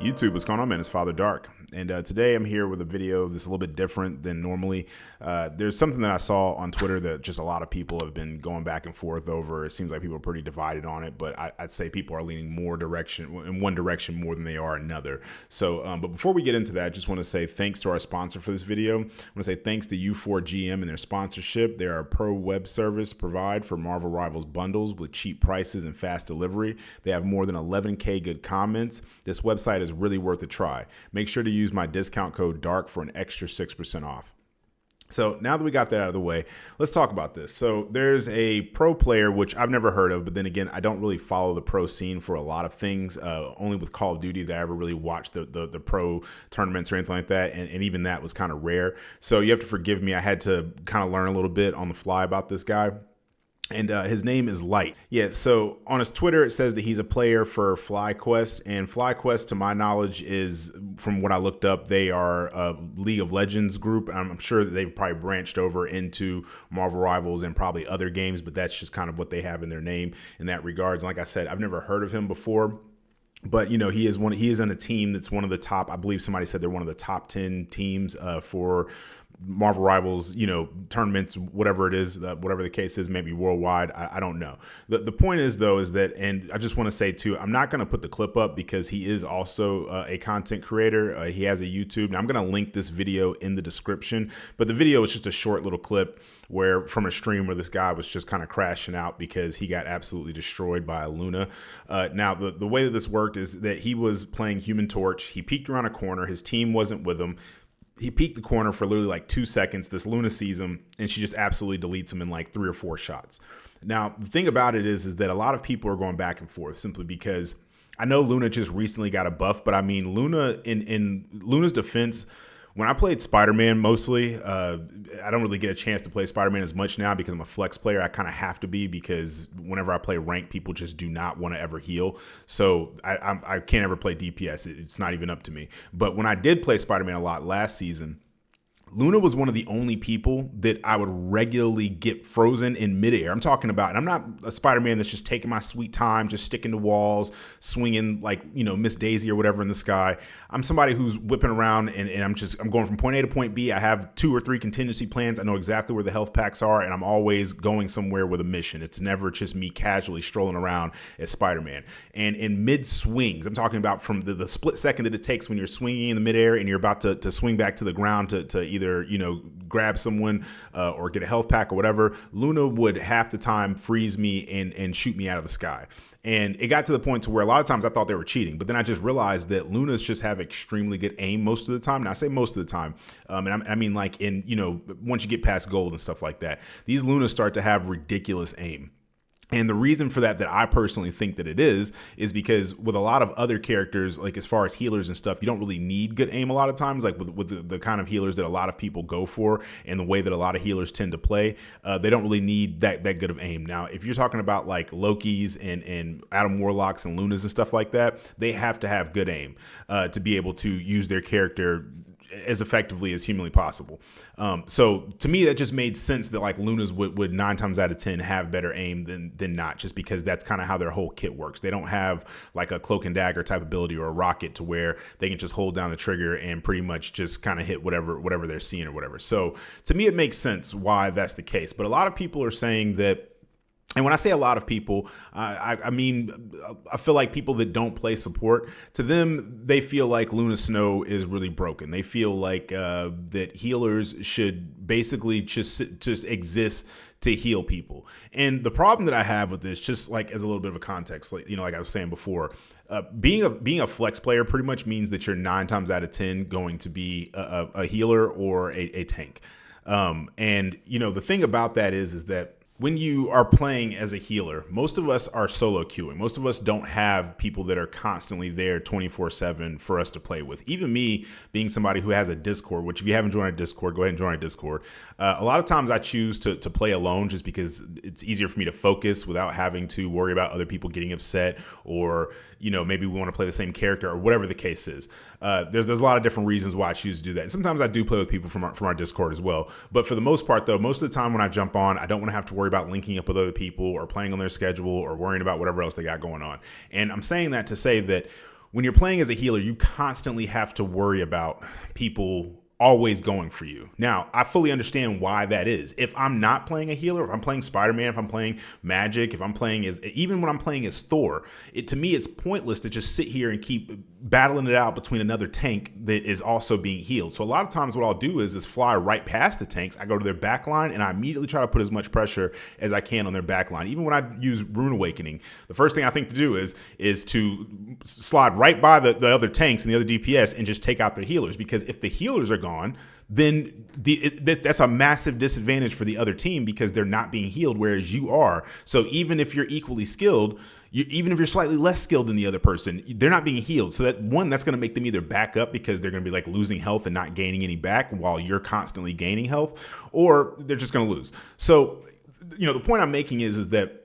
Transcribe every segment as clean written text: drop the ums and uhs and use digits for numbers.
YouTube, what's going on, man? It's Father Dark, and today I'm here with a video that's a little bit different than normally. There's something that I saw on Twitter that just a lot of people have been going back and forth over. It seems like people are pretty divided on it, but I'd say people are leaning more in one direction more than they are another. So, but before we get into that, I just want to say thanks to our sponsor for this video. I want to say thanks to U4GM and their sponsorship. They're a pro web service provide for Marvel Rivals bundles with cheap prices and fast delivery. They have more than 11K good comments. This website is really worth a try. Make sure to use my discount code DARK for an extra 6% off. So now that we got that out of the way, let's talk about this. So there's a pro player, which I've never heard of, but then again, I don't really follow the pro scene for a lot of things. Only with Call of Duty that I ever really watched the pro tournaments or anything like that. And even that was kind of rare. So you have to forgive me. I had to kind of learn a little bit on the fly about this guy. And his name is Light. Yeah, so on his Twitter, it says that he's a player for FlyQuest. And FlyQuest, to my knowledge, is, from what I looked up, they are a League of Legends group. I'm sure that they've probably branched over into Marvel Rivals and probably other games, but that's just kind of what they have in their name in that regards. And like I said, I've never heard of him before. But, you know, he is on a team that's one of the top, I believe somebody said they're one of the top 10 teams for Marvel Rivals, you know, tournaments, whatever it is, whatever the case is, maybe worldwide. I don't know. The point is, though, is that, and I just want to say, too, I'm not going to put the clip up because he is also a content creator. He has a YouTube, and I'm going to link this video in the description. But the video is just a short little clip from a stream where this guy was just kind of crashing out because he got absolutely destroyed by a Luna. Now, the way that this worked is that he was playing Human Torch. He peeked around a corner. His team wasn't with him. He peeked the corner for literally like 2 seconds. This Luna sees him, and she just absolutely deletes him in like 3 or 4 shots. Now, the thing about it is that a lot of people are going back and forth simply because I know Luna just recently got a buff, but I mean, Luna, in Luna's defense, when I played Spider-Man mostly, I don't really get a chance to play Spider-Man as much now because I'm a flex player. I kind of have to be because whenever I play rank, people just do not want to ever heal. So I can't ever play DPS. It's not even up to me. But when I did play Spider-Man a lot last season, Luna was one of the only people that I would regularly get frozen in midair. I'm talking about, and I'm not a Spider-Man that's just taking my sweet time, just sticking to walls, swinging like, you know, Miss Daisy or whatever in the sky. I'm somebody who's whipping around and I'm going from point A to point B. I have 2 or 3 contingency plans. I know exactly where the health packs are, and I'm always going somewhere with a mission. It's never just me casually strolling around as Spider-Man. And in mid swings, I'm talking about from the split second that it takes when you're swinging in the midair and you're about to swing back to the ground to either, you know, grab someone or get a health pack or whatever, Luna would half the time freeze me and shoot me out of the sky. And it got to the point to where a lot of times I thought they were cheating, but then I just realized that Lunas just have extremely good aim most of the time. Now I say most of the time, and I mean like in, you know, once you get past gold and stuff like that, these Lunas start to have ridiculous aim. And the reason for that I personally think that it is because with a lot of other characters, like as far as healers and stuff, you don't really need good aim a lot of times, like with the kind of healers that a lot of people go for and the way that a lot of healers tend to play, they don't really need that good of aim. Now, if you're talking about like Lokis and Adam Warlocks and Lunas and stuff like that, they have to have good aim to be able to use their character as effectively as humanly possible. So to me, that just made sense that like Lunas would 9 times out of 10 have better aim than not, just because that's kind of how their whole kit works. They don't have like a cloak and dagger type ability or a rocket to where they can just hold down the trigger and pretty much just kind of hit whatever they're seeing or whatever. So to me, it makes sense why that's the case. But a lot of people are saying that, and when I say a lot of people, I mean, I feel like people that don't play support, to them, they feel like Luna Snow is really broken. They feel like that healers should basically just exist to heal people. And the problem that I have with this, just like as a little bit of a context, like, you know, like I was saying before, being a flex player pretty much means that you're 9 times out of 10 going to be a healer or a tank. And, you know, the thing about that is that when you are playing as a healer, most of us are solo queuing. Most of us don't have people that are constantly there 24/7 for us to play with. Even me being somebody who has a Discord, which if you haven't joined a Discord, go ahead and join a Discord. A lot of times I choose to play alone just because it's easier for me to focus without having to worry about other people getting upset or, you know, maybe we want to play the same character or whatever the case is. There's a lot of different reasons why I choose to do that. And sometimes I do play with people from our Discord as well. But for the most part, though, most of the time when I jump on, I don't want to have to worry about linking up with other people or playing on their schedule or worrying about whatever else they got going on. And I'm saying that to say that when you're playing as a healer, you constantly have to worry about people always going for you. Now, I fully understand why that is. If I'm not playing a healer, if I'm playing Spider-Man, if I'm playing Magic, if I'm playing as, even when I'm playing as Thor, to me, it's pointless to just sit here and keep battling it out between another tank that is also being healed. So a lot of times what I'll do is fly right past the tanks. I go to their back line and I immediately try to put as much pressure as I can on their back line. Even when I use Rune Awakening, the first thing I think to do is to slide right by the other tanks and the other DPS and just take out their healers. Because if the healers are gone, then that's a massive disadvantage for the other team because they're not being healed, whereas you are. So even if you're equally skilled, even if you're slightly less skilled than the other person, they're not being healed. So that's going to make them either back up because they're going to be like losing health and not gaining any back while you're constantly gaining health, or they're just going to lose. So, the point I'm making is that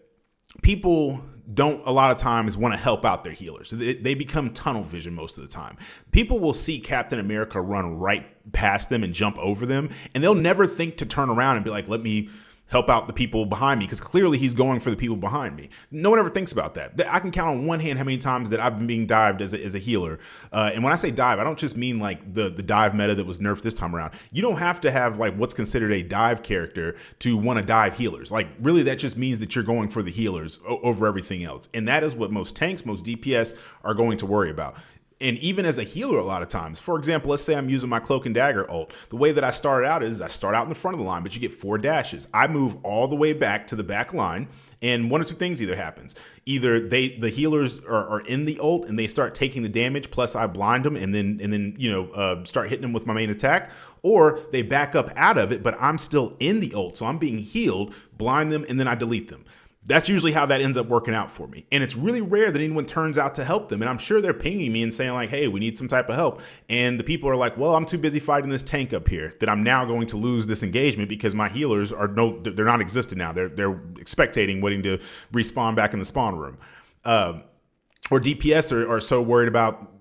people don't a lot of times want to help out their healers. They become tunnel vision most of the time. People will see Captain America run right past them and jump over them, and they'll never think to turn around and be like, let me help out the people behind me, because clearly he's going for the people behind me. No one ever thinks about that. I can count on one hand how many times that I've been being dived as a healer. And when I say dive, I don't just mean like the dive meta that was nerfed this time around. You don't have to have like what's considered a dive character to want to dive healers. Like really, that just means that you're going for the healers over everything else. And that is what most tanks, most DPS are going to worry about. And even as a healer, a lot of times, for example, let's say I'm using my Cloak and Dagger ult. The way that I started out is I start out in the front of the line, but you get 4 dashes. I move all the way back to the back line, and one or two things either happens. Either the healers are in the ult and they start taking the damage, plus I blind them and then start hitting them with my main attack, or they back up out of it, but I'm still in the ult, so I'm being healed, blind them, and then I delete them. That's usually how that ends up working out for me. And it's really rare that anyone turns out to help them. And I'm sure they're pinging me and saying like, hey, we need some type of help. And the people are like, well, I'm too busy fighting this tank up here that I'm now going to lose this engagement because my healers they're not existent now. They're spectating, waiting to respawn back in the spawn room. Or DPS are so worried about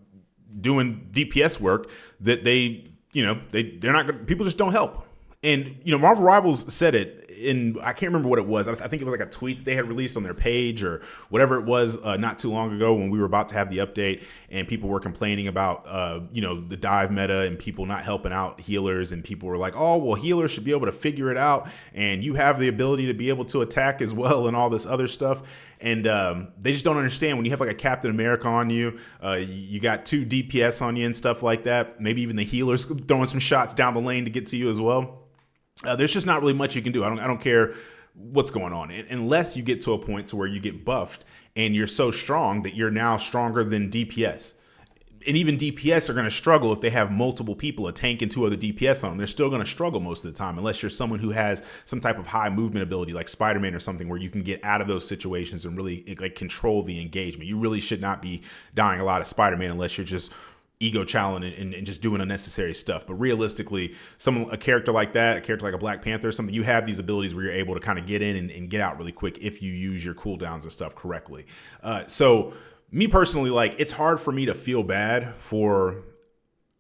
doing DPS work that they're not, people just don't help. And, Marvel Rivals said it, I can't remember what it was. I think it was like a tweet that they had released on their page or whatever it was not too long ago when we were about to have the update and people were complaining about, the dive meta and people not helping out healers, and people were like, oh, well, healers should be able to figure it out and you have the ability to be able to attack as well and all this other stuff. And they just don't understand when you have like a Captain America on you, you got 2 DPS on you and stuff like that. Maybe even the healers throwing some shots down the lane to get to you as well. There's just not really much you can do. I don't care what's going on, unless you get to a point to where you get buffed and you're so strong that you're now stronger than DPS. And even DPS are going to struggle if they have multiple people, a tank and 2 other DPS on them. They're still going to struggle most of the time, unless you're someone who has some type of high movement ability like Spider-Man or something, where you can get out of those situations and really like control the engagement. You really should not be dying a lot of Spider-Man unless you're just ego challenging and just doing unnecessary stuff. But realistically, a character like that, a character like a Black Panther or something, you have these abilities where you're able to kind of get in and get out really quick if you use your cooldowns and stuff correctly. So me personally, like, it's hard for me to feel bad for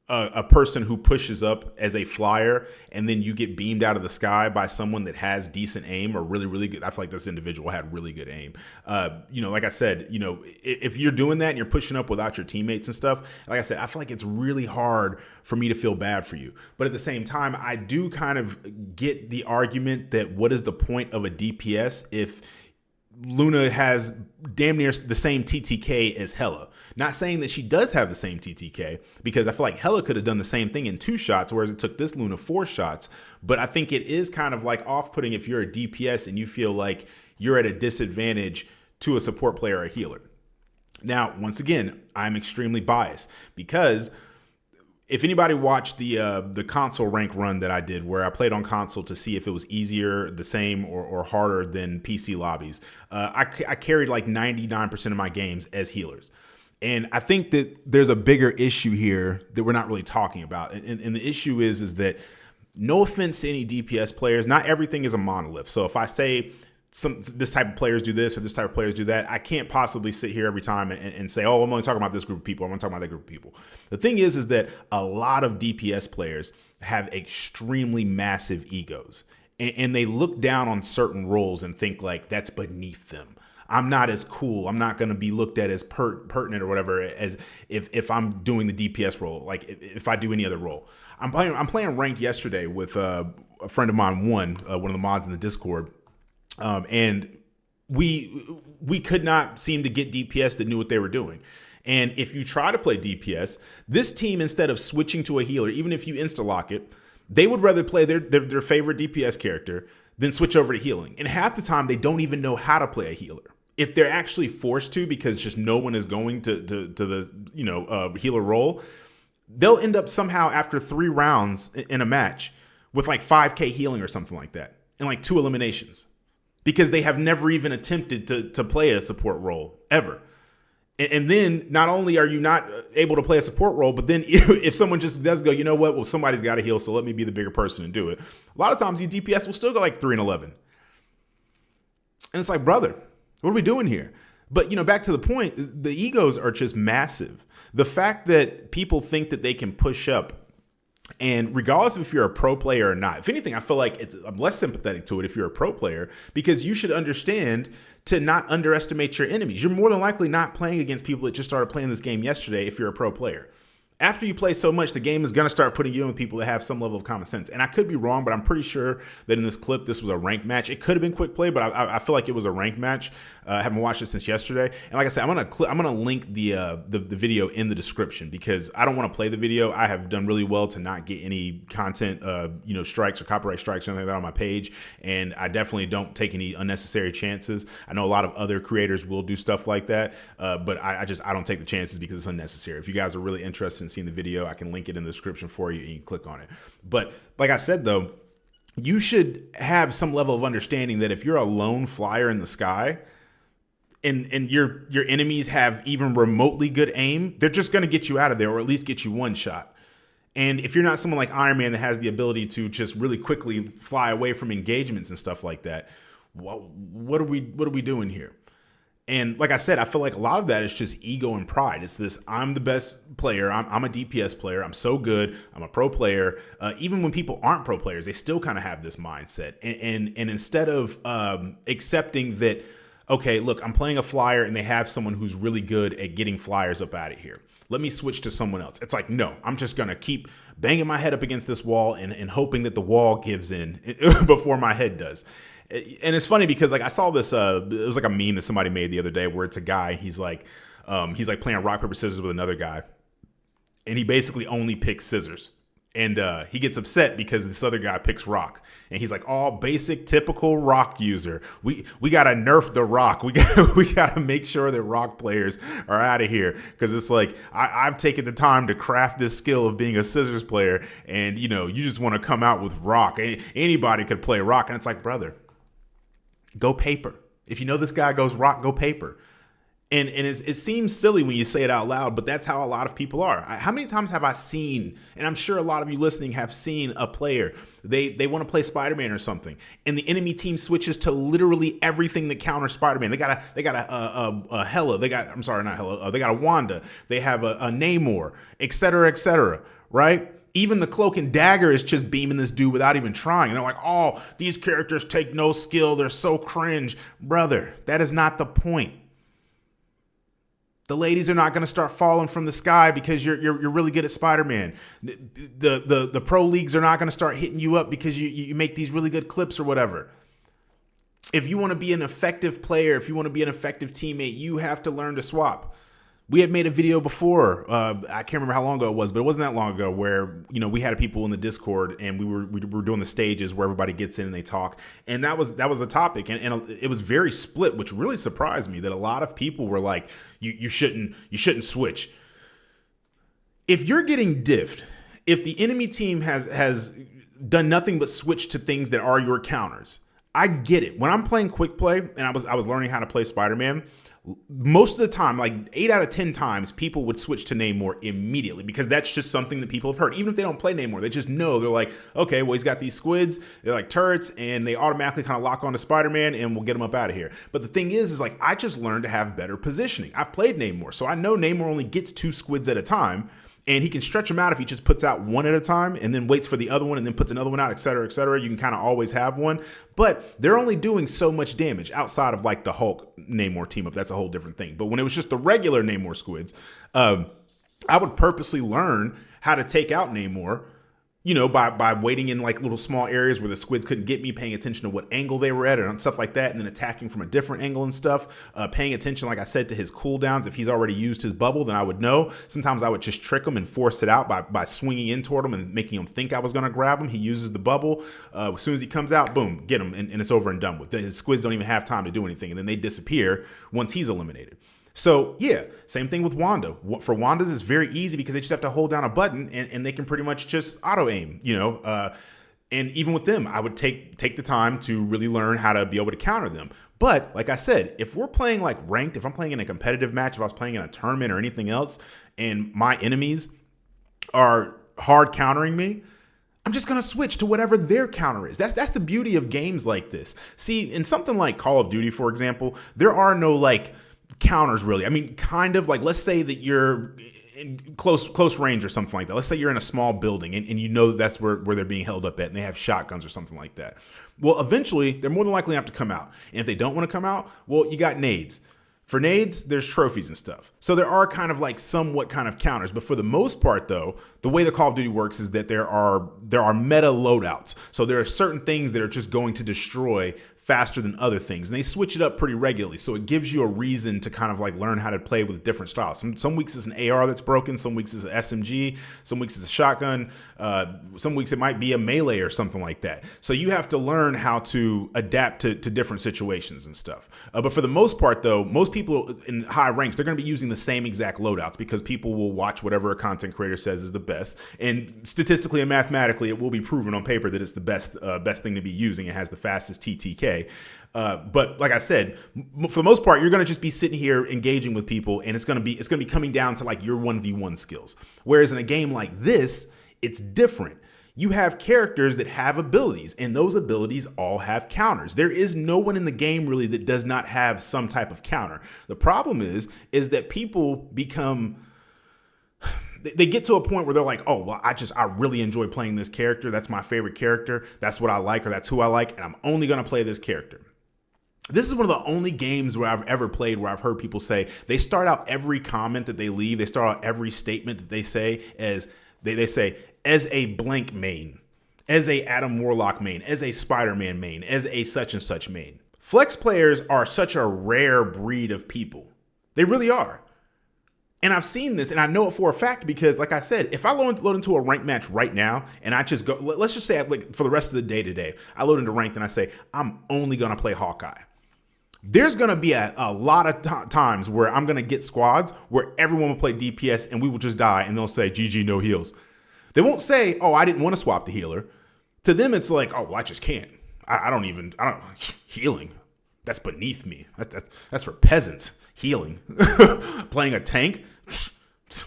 a person who pushes up as a flyer and then you get beamed out of the sky by someone that has decent aim or really, really good. I feel like this individual had really good aim. Like I said, if you're doing that and you're pushing up without your teammates and stuff, like I said, I feel like it's really hard for me to feel bad for you. But at the same time, I do kind of get the argument that what is the point of a DPS if Luna has damn near the same TTK as Hela? Not saying that she does have the same TTK, because I feel like Hela could have done the same thing in 2 shots, whereas it took this Luna 4 shots. But I think it is kind of like off-putting if you're a DPS and you feel like you're at a disadvantage to a support player or a healer. Now, once again, I'm extremely biased, because if anybody watched the console rank run that I did, where I played on console to see if it was easier, the same, or harder than PC lobbies, I carried like 99% of my games as healers. And I think that there's a bigger issue here that we're not really talking about. And the issue is that, no offense to any DPS players, not everything is a monolith. So if I say this type of players do this or this type of players do that, I can't possibly sit here every time and say, oh, I'm only talking about this group of people, I'm only talking about that group of people. The thing is that a lot of DPS players have extremely massive egos, and they look down on certain roles and think like that's beneath them. I'm not as cool. I'm not going to be looked at as pertinent or whatever as if I'm doing the DPS role, like if I do any other role. I'm playing ranked yesterday with a friend of mine, one of the mods in the Discord, and we could not seem to get DPS that knew what they were doing. And if you try to play DPS, this team, instead of switching to a healer, even if you insta-lock it, they would rather play their favorite DPS character than switch over to healing. And half the time, they don't even know how to play a healer. If they're actually forced to, because just no one is going to the healer role, they'll end up somehow after 3 rounds in a match with like 5k healing or something like that, and like 2 eliminations, because they have never even attempted to play a support role ever. And then not only are you not able to play a support role, but then if someone just does go, you know what, well, somebody's got to heal, so let me be the bigger person and do it. A lot of times your DPS will still go like 3 and 11. And it's like, brother, what are we doing here? But, back to the point, the egos are just massive. The fact that people think that they can push up, and regardless of if you're a pro player or not, if anything, I feel like I'm less sympathetic to it if you're a pro player, because you should understand to not underestimate your enemies. You're more than likely not playing against people that just started playing this game yesterday if you're a pro player. After you play so much, the game is going to start putting you in with people that have some level of common sense. And I could be wrong, but I'm pretty sure that in this clip, this was a ranked match. It could have been quick play, but I feel like it was a ranked match. I haven't watched it since yesterday. And like I said, I'm gonna link the video in the description, because I don't want to play the video. I have done really well to not get any content, strikes or copyright strikes or anything like that on my page. And I definitely don't take any unnecessary chances. I know a lot of other creators will do stuff like that, but I don't take the chances because it's unnecessary. If you guys are really interested in seeing the video, I can link it in the description for you and you can click on it. But like I said, though, you should have some level of understanding that if you're a lone flyer in the sky and your enemies have even remotely good aim, they're just going to get you out of there, or at least get you one shot. And if you're not someone like Iron Man that has the ability to just really quickly fly away from engagements and stuff like that, what are we doing here? And like I said, I feel like a lot of that is just ego and pride. It's this, I'm the best player. I'm a DPS player. I'm so good. I'm a pro player. Even when people aren't pro players, they still kind of have this mindset. And instead of accepting that, okay, look, I'm playing a flyer and they have someone who's really good at getting flyers up out of here, let me switch to someone else. It's like, no, I'm just going to keep banging my head up against this wall and hoping that the wall gives in before my head does. And it's funny because like I saw this, it was like a meme that somebody made the other day where it's a guy, he's like playing rock, paper, scissors with another guy. And he basically only picks scissors. And he gets upset because this other guy picks rock. And he's like, oh, basic, typical rock user. We got to nerf the rock. We got to make sure that rock players are out of here. Because it's like, I've taken the time to craft this skill of being a scissors player. And, you just want to come out with rock. Anybody could play rock. And it's like, brother, go paper. If you know this guy goes rock, go paper. And it seems silly when you say it out loud, but that's how a lot of people are. How many times have I seen, and I'm sure a lot of you listening have seen a player, they want to play Spider-Man or something, and the enemy team switches to literally everything that counters Spider-Man. They got a Hela, they got a Wanda, they have a Namor, et cetera, right? Even the Cloak and Dagger is just beaming this dude without even trying. And they're like, oh, these characters take no skill. They're so cringe. Brother, that is not the point. The ladies are not going to start falling from the sky because you're really good at Spider-Man. The pro leagues are not going to start hitting you up because you make these really good clips or whatever. If you want to be an effective player, if you want to be an effective teammate, you have to learn to swap. We had made a video before, I can't remember how long ago it was, but it wasn't that long ago, where, we had people in the Discord and we were doing the stages where everybody gets in and they talk. And that was the topic. And it was very split, which really surprised me that a lot of people were like, you shouldn't switch. If you're getting diffed, if the enemy team has done nothing but switch to things that are your counters, I get it. When I'm playing quick play and I was learning how to play Spider-Man, most of the time, like 8 out of 10 times, people would switch to Namor immediately because that's just something that people have heard. Even if they don't play Namor, they just know. They're like, okay, well, he's got these squids. They're like turrets, and they automatically kind of lock onto Spider-Man, and we'll get him up out of here. But the thing is like, I just learned to have better positioning. I've played Namor, so I know Namor only gets 2 squids at a time. And he can stretch them out if he just puts out one at a time and then waits for the other one and then puts another one out, et cetera, et cetera. You can kind of always have one. But they're only doing so much damage outside of like the Hulk Namor team up. That's a whole different thing. But when it was just the regular Namor squids, I would purposely learn how to take out Namor, you know, by waiting in like little small areas where the squids couldn't get me, paying attention to what angle they were at and stuff like that, and then attacking from a different angle and stuff, paying attention, like I said, to his cooldowns. If he's already used his bubble, then I would know. Sometimes I would just trick him and force it out by swinging in toward him and making him think I was going to grab him. He uses the bubble. As soon as he comes out, boom, get him, and it's over and done with. His squids don't even have time to do anything, and then they disappear once he's eliminated. So yeah, same thing with Wanda. For Wanda's, it's very easy because they just have to hold down a button and they can pretty much just auto aim, you know. And even with them, I would take the time to really learn how to be able to counter them. But like I said, if we're playing like ranked, if I'm playing in a competitive match, if I was playing in a tournament or anything else, and my enemies are hard countering me, I'm just going to switch to whatever their counter is. That's the beauty of games like this. See, in something like Call of Duty, for example, there are no like counters really. I mean, kind of like, let's say that you're in close range or something like that. Let's say you're in a small building and you know that's where they're being held up at and they have shotguns or something like that. Well, eventually they're more than likely to have to come out. And if they don't want to come out, well, you got nades. For nades, there's trophies and stuff. So there are kind of like somewhat kind of counters. But for the most part, though, the way the Call of Duty works is that there are meta loadouts. So there are certain things that are just going to destroy faster than other things, and they switch it up pretty regularly, so it gives you a reason to kind of like learn how to play with different styles. Some weeks it's an AR that's broken, some weeks it's an SMG, some weeks it's a shotgun, some weeks it might be a melee or something like that. So you have to learn how to adapt to different situations and stuff. But for the most part, though, most people in high ranks, they're going to be using the same exact loadouts because people will watch whatever a content creator says is the best, and statistically and mathematically, it will be proven on paper that it's the best thing to be using. It has the fastest TTK. But like I said, for the most part, you're going to just be sitting here engaging with people, and it's going to be coming down to like your 1v1 skills. Whereas in a game like this, it's different. You have characters that have abilities, and those abilities all have counters. There is no one in the game really that does not have some type of counter. The problem is that people become, they get to a point where they're like, oh, well, I really enjoy playing this character. That's my favorite character. That's what I like, or that's who I like, and I'm only going to play this character. This is one of the only games where I've ever played where I've heard people say, they start out every comment that they leave, they start out every statement that they say as, they say, as a blank main, as a Adam Warlock main, as a Spider-Man main, as a such and such main. Flex players are such a rare breed of people. They really are. And I've seen this, and I know it for a fact because, like I said, if I load into a ranked match right now, and I just go, let's just say like for the rest of the day today, I load into ranked and I say, I'm only going to play Hawkeye. There's going to be a lot of times where I'm going to get squads where everyone will play DPS and we will just die, and they'll say, GG, no heals. They won't say, oh, I didn't want to swap the healer. To them, it's like, oh, well, I just can't. I don't healing. That's beneath me. That's for peasants. Healing. Playing a tank.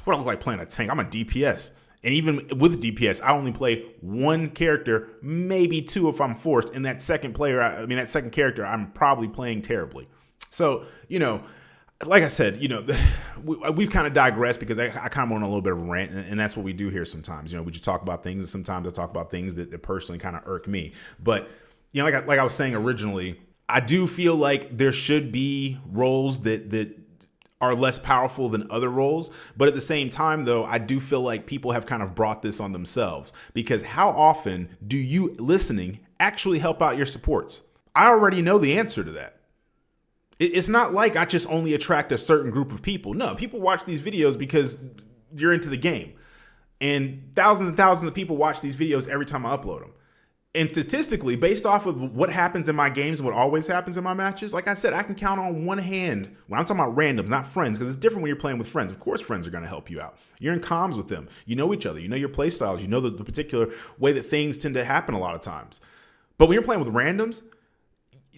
What do I look like playing a tank? I'm a DPS. And even with DPS, I only play one character, maybe two if I'm forced. And that second character, I'm probably playing terribly. So, you know, like I said, you know, we've kind of digressed because I kind of went on a little bit of a rant, and that's what we do here sometimes. You know, we just talk about things, and sometimes I talk about things that personally kind of irk me. But, you know, like I was saying originally, I do feel like there should be roles that are less powerful than other roles. But at the same time, though, I do feel like people have kind of brought this on themselves, because how often do you listening actually help out your supports? I already know the answer to that. It's not like I just only attract a certain group of people. No, people watch these videos because you're into the game. And thousands of people watch these videos every time I upload them. And statistically, based off of what happens in my games, what always happens in my matches, like I said, I can count on one hand when I'm talking about randoms, not friends, because it's different when you're playing with friends. Of course, friends are going to help you out. You're in comms with them. You know each other. You know your play styles. You know the particular way that things tend to happen a lot of times. But when you're playing with randoms,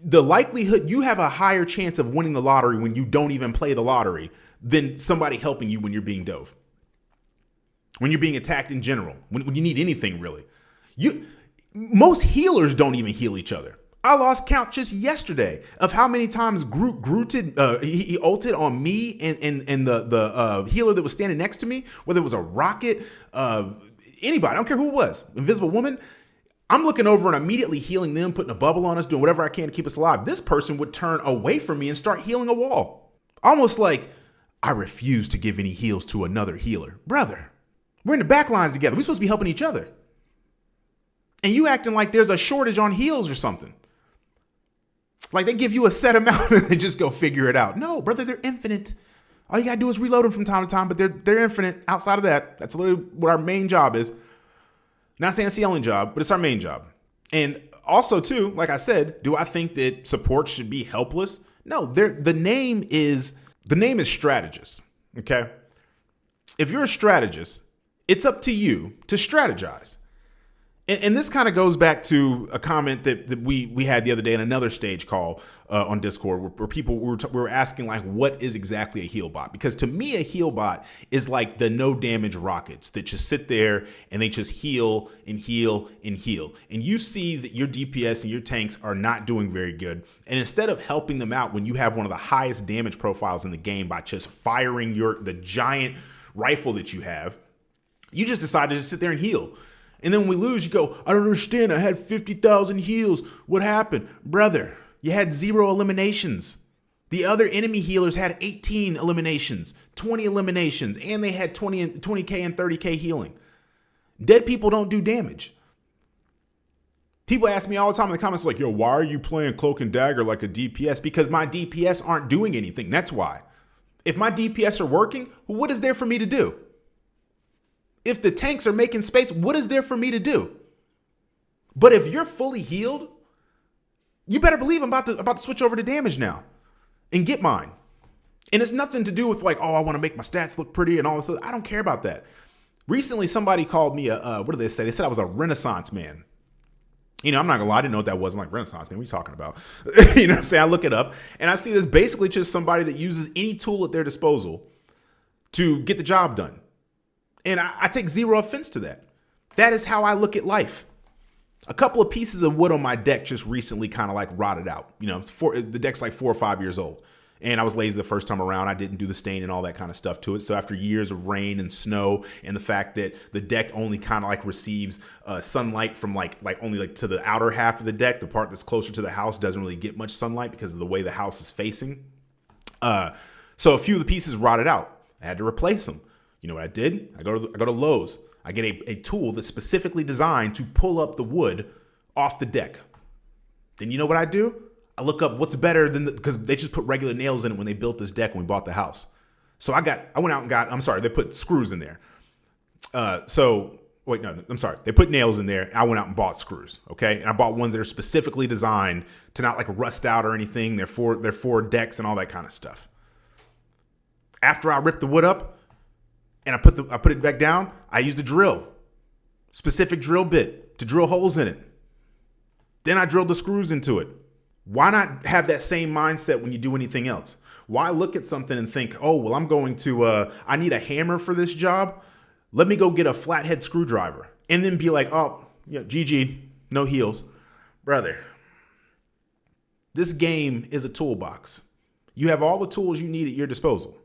the likelihood you have a higher chance of winning the lottery when you don't even play the lottery than somebody helping you when you're being dove, when you're being attacked in general, when you need anything really. Most healers don't even heal each other. I lost count just yesterday of how many times Groot he ulted on me and the healer that was standing next to me, whether it was a Rocket, anybody, I don't care who it was, Invisible Woman. I'm looking over and immediately healing them, putting a bubble on us, doing whatever I can to keep us alive. This person would turn away from me and start healing a wall. Almost like, I refuse to give any heals to another healer. Brother, we're in the back lines together. We're supposed to be helping each other. And you acting like there's a shortage on heals or something. Like they give you a set amount and they just go figure it out. No, brother, they're infinite. All you gotta do is reload them from time to time, but they're infinite. Outside of that, that's literally what our main job is. Not saying it's the only job, but it's our main job. And also, too, like I said, do I think that support should be helpless? No, the name is strategist. Okay. If you're a strategist, it's up to you to strategize. And this kind of goes back to a comment that we had the other day in another stage call on Discord where people were asking, like, what is exactly a heal bot? Because to me, a heal bot is like the no damage rockets that just sit there and they just heal and heal and heal. And you see that your DPS and your tanks are not doing very good. And instead of helping them out when you have one of the highest damage profiles in the game by just firing the giant rifle that you have, you just decide to just sit there and heal. And then when we lose, you go, I don't understand. I had 50,000 heals. What happened? Brother, you had 0 eliminations. The other enemy healers had 18 eliminations, 20 eliminations, and they had 20K and 30K healing. Dead people don't do damage. People ask me all the time in the comments like, yo, why are you playing Cloak and Dagger like a DPS? Because my DPS aren't doing anything. That's why. If my DPS are working, what is there for me to do? If the tanks are making space, what is there for me to do? But if you're fully healed, you better believe I'm about to switch over to damage now and get mine. And it's nothing to do with like, oh, I want to make my stats look pretty and all this. I don't care about that. Recently, somebody called me what did they say? They said I was a Renaissance man. You know, I'm not gonna lie, I didn't know what that was. I'm like, Renaissance man, what are you talking about? You know what I'm saying? I look it up and I see this basically just somebody that uses any tool at their disposal to get the job done. And I take 0 offense to that. That is how I look at life. A couple of pieces of wood on my deck just recently kind of like rotted out. You know, the deck's like 4 or 5 years old. And I was lazy the first time around. I didn't do the stain and all that kind of stuff to it. So after years of rain and snow and the fact that the deck only kind of like receives sunlight from like only like to the outer half of the deck, the part that's closer to the house doesn't really get much sunlight because of the way the house is facing. So a few of the pieces rotted out. I had to replace them. You know what I did? I go to Lowe's. I get a tool that's specifically designed to pull up the wood off the deck. Then you know what I do? I look up what's better than because they just put regular nails in it when they built this deck when we bought the house. So I went out and got, I'm sorry, they put screws in there. They put nails in there. I went out and bought screws. Okay. And I bought ones that are specifically designed to not like rust out or anything. They're for decks and all that kind of stuff. After I ripped the wood up, and I put it back down, I used a drill, specific drill bit to drill holes in it. Then I drilled the screws into it. Why not have that same mindset when you do anything else? Why look at something and think, oh, well, I'm going to, I need a hammer for this job. Let me go get a flathead screwdriver. And then be like, oh, yeah, GG, no heals. Brother, this game is a toolbox. You have all the tools you need at your disposal.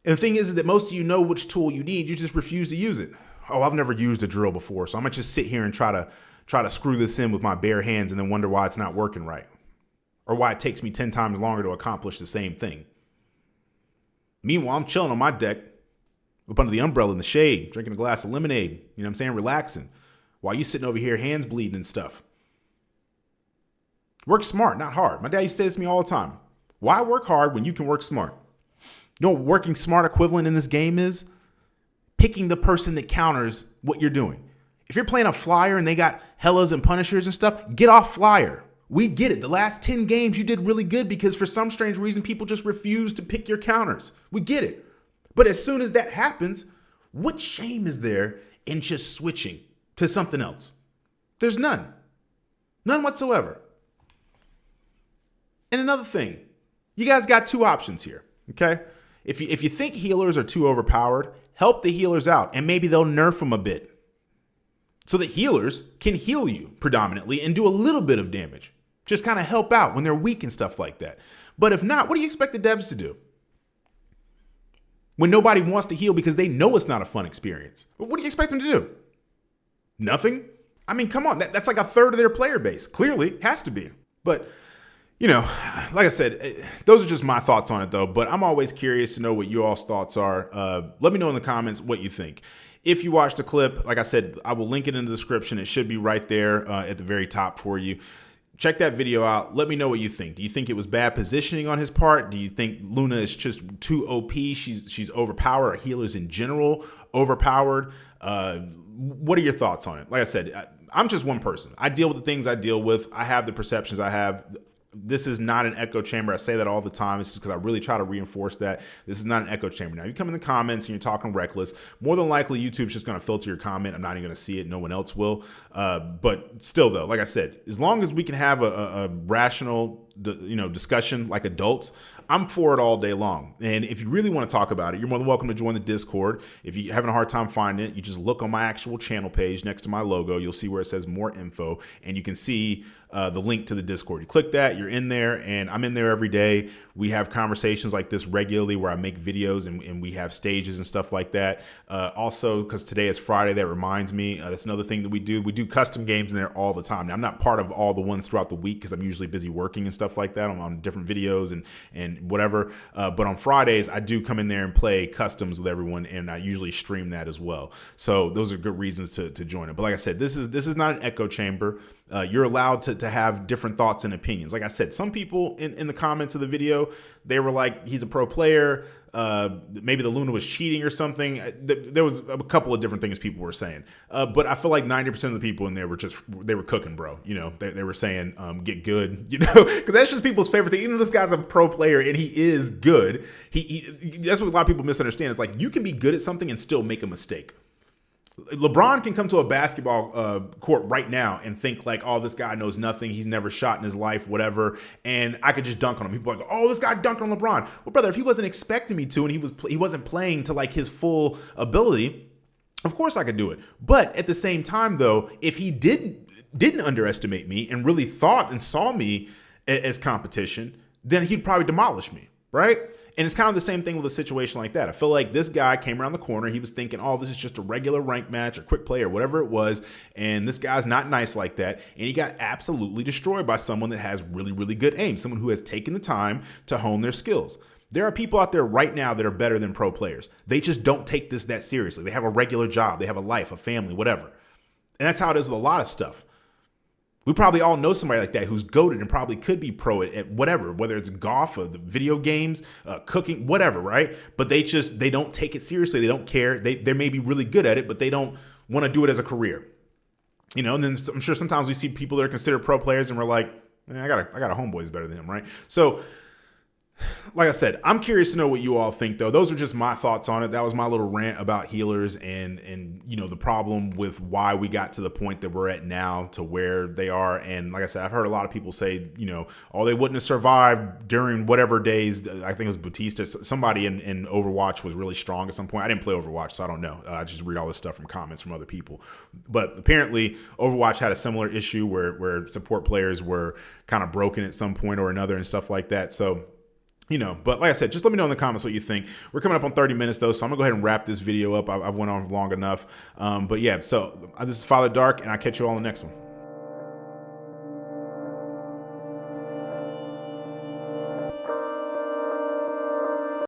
And the thing is that most of you know which tool you need. You just refuse to use it. Oh, I've never used a drill before, so I'm gonna just sit here and try to screw this in with my bare hands and then wonder why it's not working right, or why it takes me 10 times longer to accomplish the same thing. Meanwhile, I'm chilling on my deck up under the umbrella in the shade, drinking a glass of lemonade. You know what I'm saying? Relaxing, while you sitting over here, hands bleeding and stuff. Work smart, not hard. My dad used to say this to me all the time. Why work hard when you can work smart? You know what working smart equivalent in this game is? Picking the person that counters what you're doing. If you're playing a flyer and they got Hellas and Punishers and stuff, get off flyer. We get it. The last 10 games you did really good because for some strange reason, people just refuse to pick your counters. We get it. But as soon as that happens, what shame is there in just switching to something else? There's none. None whatsoever. And another thing, you guys got 2 options here, okay? If you think healers are too overpowered, help the healers out and maybe they'll nerf them a bit. so that healers can heal you predominantly and do a little bit of damage. Just kind of help out when they're weak and stuff like that. But if not, what do you expect the devs to do? When nobody wants to heal because they know it's not a fun experience. What do you expect them to do? Nothing? I mean, come on, that's like a third of their player base. Clearly, has to be. But, you know, like I said, those are just my thoughts on it, though. But I'm always curious to know what you all's thoughts are. Let me know in the comments what you think. If you watched the clip, like I said, I will link it in the description. It should be right there at the very top for you. Check that video out. Let me know what you think. Do you think it was bad positioning on his part? Do you think Luna is just too OP? She's overpowered, or healers in general overpowered? What are your thoughts on it? Like I said, I'm just one person. I deal with the things I deal with. I have the perceptions I have. This is not an echo chamber. I say that all the time. It's just because I really try to reinforce that. This is not an echo chamber. Now, you come in the comments and you're talking reckless. More than likely, YouTube's just going to filter your comment. I'm not even going to see it. No one else will. But still, though, like I said, as long as we can have a rational discussion like adults, I'm for it all day long. And if you really want to talk about it, you're more than welcome to join the Discord. If you're having a hard time finding it, you just look on my actual channel page next to my logo. You'll see where it says more info, and you can see the link to the Discord. You click that, you're in there, and I'm in there every day. We have conversations like this regularly where I make videos and we have stages and stuff like that. Also, because today is Friday, that reminds me, that's another thing that we do. We do custom games in there all the time. Now, I'm not part of all the ones throughout the week because I'm usually busy working and stuff like that. I'm on different videos and whatever. But on Fridays, I do come in there and play customs with everyone, and I usually stream that as well. So those are good reasons to join it. But like I said, this is not an echo chamber. You're allowed to have different thoughts and opinions. Like I said, some people in the comments of the video, they were like, he's a pro player. Maybe the Luna was cheating or something. There was a couple of different things people were saying. But I feel like 90% of the people in there they were cooking, bro. You know, they were saying, get good, you know, because that's just people's favorite thing. Even though this guy's a pro player and he is good, that's what a lot of people misunderstand. It's like, you can be good at something and still make a mistake. LeBron can come to a basketball court right now and think like, oh, this guy knows nothing. He's never shot in his life, whatever. And I could just dunk on him. People are like, oh, this guy dunked on LeBron. Well, brother, if he wasn't expecting me to, and he wasn't playing to like his full ability, of course I could do it. But at the same time, though, if he didn't underestimate me and really thought and saw me as competition, then he'd probably demolish me. Right? And it's kind of the same thing with a situation like that. I feel like this guy came around the corner. He was thinking, oh, this is just a regular rank match, a quick play or whatever it was. And this guy's not nice like that. And he got absolutely destroyed by someone that has really, really good aim, someone who has taken the time to hone their skills. There are people out there right now that are better than pro players. They just don't take this that seriously. They have a regular job. They have a life, a family, whatever. And that's how it is with a lot of stuff. We probably all know somebody like that who's goated and probably could be pro at whatever, whether it's golf or the video games, cooking, whatever, right? But they don't take it seriously. They don't care. They may be really good at it, but they don't want to do it as a career. You know, and then I'm sure sometimes we see people that are considered pro players and we're like, I got a homeboy is better than him, right? So like I said, I'm curious to know what you all think, though. Those are just my thoughts on it. That was my little rant about healers and you know, the problem with why we got to the point that we're at now to where they are. And like I said, I've heard a lot of people say, you know, oh, they wouldn't have survived during whatever days. I think it was Bautista. Somebody in Overwatch was really strong at some point. I didn't play Overwatch, so I don't know. I just read all this stuff from comments from other people. But apparently Overwatch had a similar issue where support players were kind of broken at some point or another and stuff like that. So, you know, but like I said, just let me know in the comments what you think. We're coming up on 30 minutes, though, so I'm going to go ahead and wrap this video up. I've went on long enough. But yeah, so this is Father Dark, and I'll catch you all in the next one.